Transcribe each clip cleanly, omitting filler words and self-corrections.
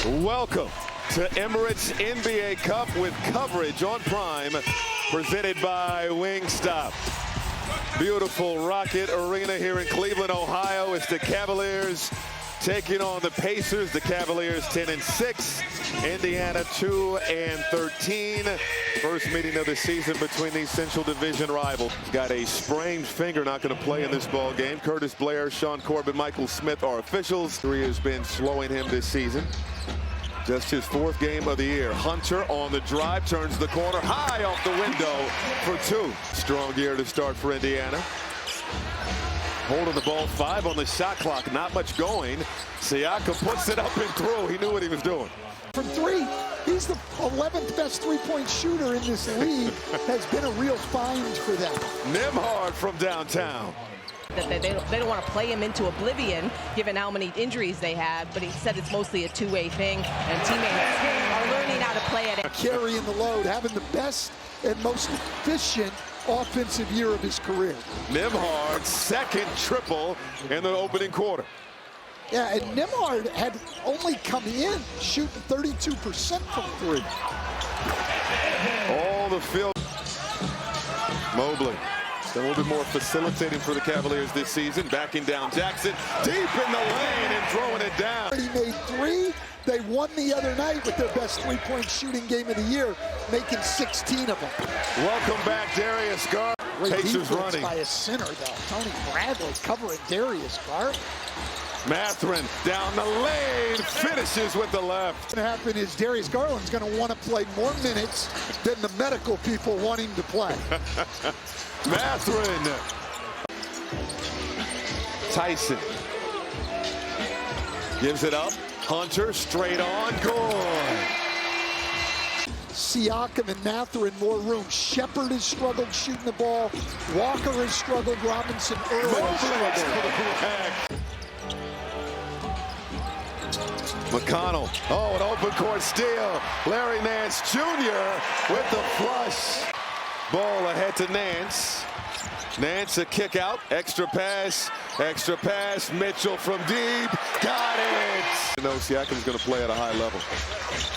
Welcome to Emirates NBA Cup with coverage on Prime, presented by Wingstop. Beautiful Rocket Arena here in Cleveland, Ohio. It's the Cavaliers taking on the Pacers. The Cavaliers 10-6, Indiana 2-13. First meeting of the season between these Central Division rivals. Got a sprained finger, not going to play in this ball game. Curtis Blair, Sean Corbin, Michael Smith are officials. Three has been slowing him this season. Just his fourth game of the year. Hunter on the drive, turns the corner, high off the window for two. Strong year to start for Indiana. Holding the ball, 5 on the shot clock, not much going. Siakam puts it up and through. He knew what he was doing. From three, he's the 11th best three-point shooter in this league. Has been a real find for them. Nimhard from downtown. That they don't want to play him into oblivion, given how many injuries they have, but he said it's mostly a two-way thing, and teammates are learning how to play it. Carrying the load, having the best and most efficient offensive year of his career. Nimhard's second triple in the opening quarter. Yeah, and Nimhard had only come in shooting 32% from three. All the field. Mobley. A little bit more facilitating for the Cavaliers this season. Backing down Jackson, deep in the lane and throwing it down. He made three. They won the other night with their best three-point shooting game of the year, making 16 of them. Welcome back, Darius Garland. Pacers running. By a center, though. Tony Bradley covering Darius Garland. Mathurin down the lane, finishes with the left. What's going to happen is Darius Garland's going to want to play more minutes than the medical people want him to play. Mathurin. Tyson gives it up. Hunter straight on, good. Siakam and Mathurin more room. Shepard has struggled shooting the ball. Walker has struggled. Robinson early has struggled. McConnell, an open court steal. Larry Nance Jr. with the flush. Ball ahead to Nance. Nance a kick out, extra pass, Mitchell from deep, got it! You know Siakam's going to play at a high level.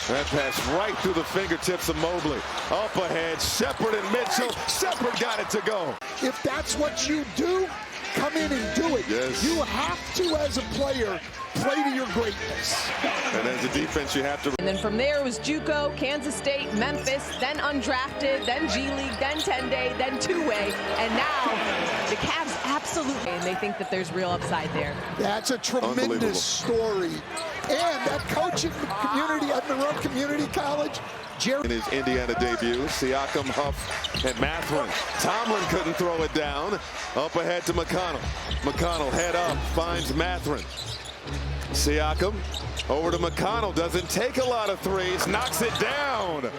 That pass right through the fingertips of Mobley. Up ahead, Shepard and Mitchell. Shepard got it to go. If that's what you do, come in and do it. Yes. You have to, as a player, play to your greatness. And as a defense, you have to. And then from there it was JUCO, Kansas State, Memphis, then undrafted, then G League, then 10-day, then two-way, and now the Cavs absolutely, and they think that there's real upside there. That's a tremendous story. And that coaching community at Monroe Community College, Jerry. In his Indiana debut, Siakam, Huff, and Mathurin. Tomlin couldn't throw it down. Up ahead to McConnell. McConnell head up, finds Mathurin. Siakam over to McConnell, doesn't take a lot of threes, knocks it down.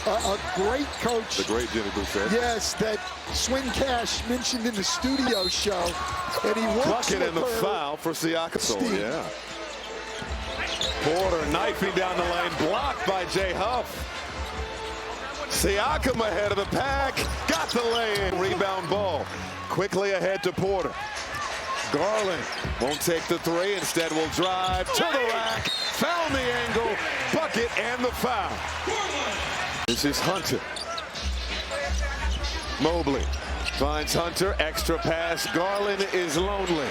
A great coach. The great Jimmy Boucher. Yes, that Swing Cash mentioned in the studio show. And he works bucket and the foul for Siakam. So, yeah. Porter knifing down the lane, blocked by Jay Huff. Siakam ahead of the pack, got the lay-in. Rebound ball, quickly ahead to Porter. Garland won't take the three, instead will drive to the rack, found the angle, bucket and the foul. This is Hunter. Mobley finds Hunter, extra pass, Garland is lonely.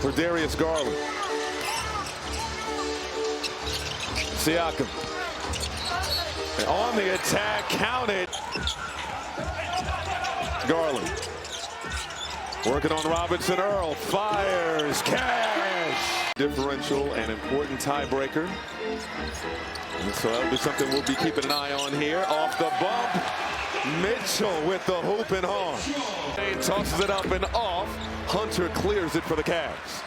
For Darius Garland. Siakam. And on the attack, count it. Garland. Working on Robinson Earl, fires, cash. Differential and important tiebreaker. And so that'll be something we'll be keeping an eye on here. Off the bump, Mitchell with the hoop and home. And tosses it up and off. Hunter clears it for the Cavs.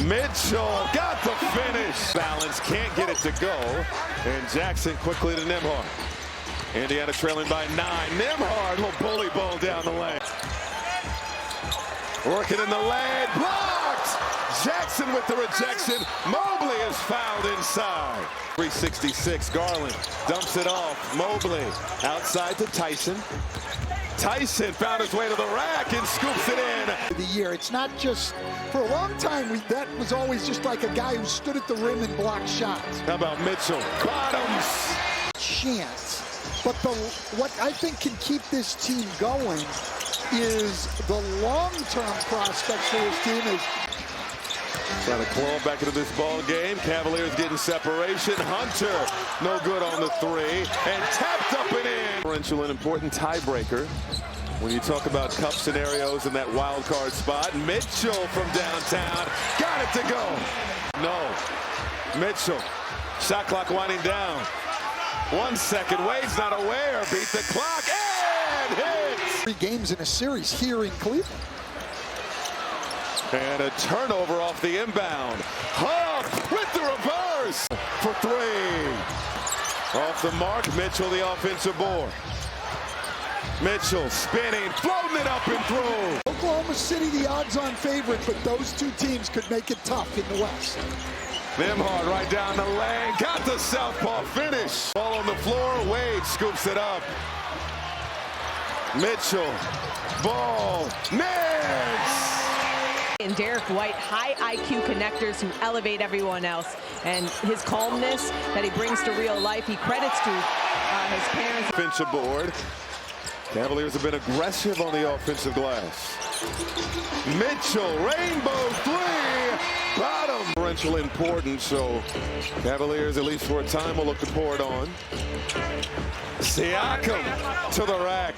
Mitchell got the finish. Balance, can't get it to go. And Jackson quickly to Nimhard. Indiana trailing by 9. Nimhard will bully ball down the lane. Working in the lane, blocked! Jackson with the rejection. Mobley is fouled inside. 366, Garland dumps it off. Mobley outside to Tyson. Tyson found his way to the rack and scoops it in. The year. It's not just, for a long time, that was always just like a guy who stood at the rim and blocked shots. How about Mitchell? Bottoms. Chance. But what I think can keep this team going is the long-term prospects for this team is trying to claw back into this ball game. Cavaliers getting separation. Hunter, no good on the three, and tapped up and in. Differential, an important tiebreaker when you talk about cup scenarios in that wild card spot. Mitchell from downtown, got it to go. No, Mitchell, shot clock winding down. 1 second, Wade's not aware, beat the clock, and hits! 3 games in a series here in Cleveland. And a turnover off the inbound. Huff with the reverse for 3. Off the mark, Mitchell the offensive board. Mitchell spinning, floating it up and through. Oklahoma City the odds-on favorite, but those two teams could make it tough in the West. Nembhard right down the lane, got the southpaw finish. Ball on the floor, Wade scoops it up. Mitchell, ball, nets! And Derek White, high IQ connectors who elevate everyone else. And his calmness that he brings to real life, he credits to his parents. Offensive board. Cavaliers have been aggressive on the offensive glass. Mitchell, rainbow 3, bottom. Differential important, so Cavaliers, at least for a time, will look to pour it on. Siakam to the rack.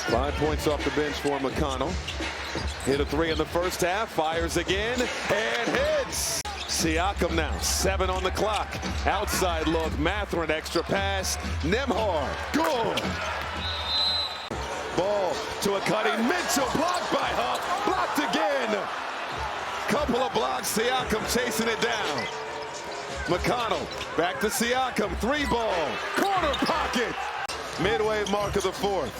5 points off the bench for McConnell. Hit a 3 in the first half, fires again, and hits. Siakam now, 7 on the clock. Outside look, Mathurin, extra pass. Nembhard, good. Ball to a cutting Mitchell, blocked by Huff, blocked again. Couple of blocks, Siakam chasing it down. McConnell, back to Siakam, 3-ball, corner pocket. Midway mark of the 4th.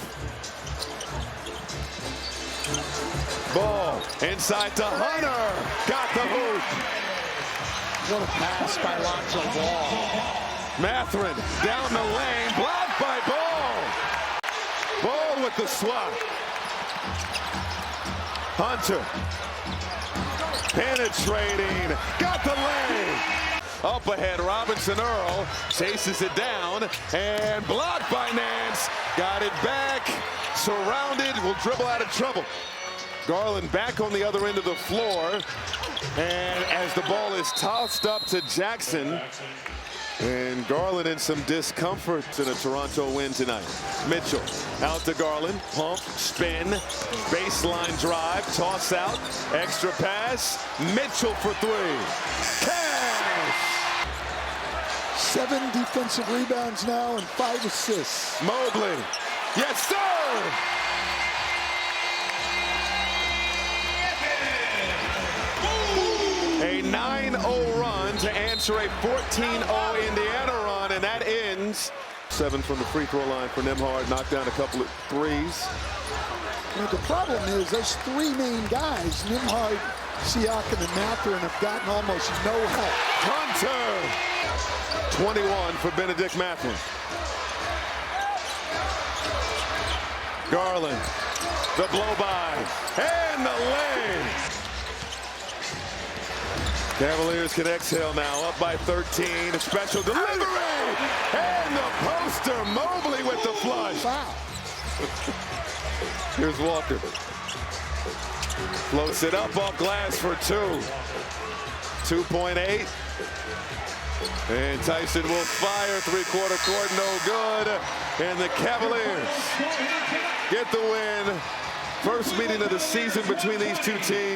Ball inside to Hunter, got the hoop. What a pass by Lonzo Ball. Mathurin down the lane, blocked by Ball. Ball with the swat. Hunter penetrating, got the lane. Up ahead, Robinson Earl chases it down and blocked by Nance. Got it back, surrounded, will dribble out of trouble. Garland back on the other end of the floor. And as the ball is tossed up to Jackson, and Garland in some discomfort in a Toronto win tonight. Mitchell out to Garland, pump, spin, baseline drive, toss out, extra pass, Mitchell for 3. Cash! 7 defensive rebounds now and 5 assists. Mobley, yes sir! A 9-0 run to answer a 14-0 Indiana run, and that ends 7 from the free throw line for Nembhard. Knocked down a couple of threes. Well, the problem is those 3 main guys, Nembhard, Siakam, and Mathurin, have gotten almost no help. Hunter, 21 for Benedict Mathurin. Garland, the blow by, and the lane. Cavaliers can exhale now, up by 13. A special delivery, and the poster. Mobley with the flush. Wow. Here's Walker. Floats it up off glass for 2. 2.8. And Tyson will fire, 3/4 court, no good. And the Cavaliers get the win. First meeting of the season between these two teams.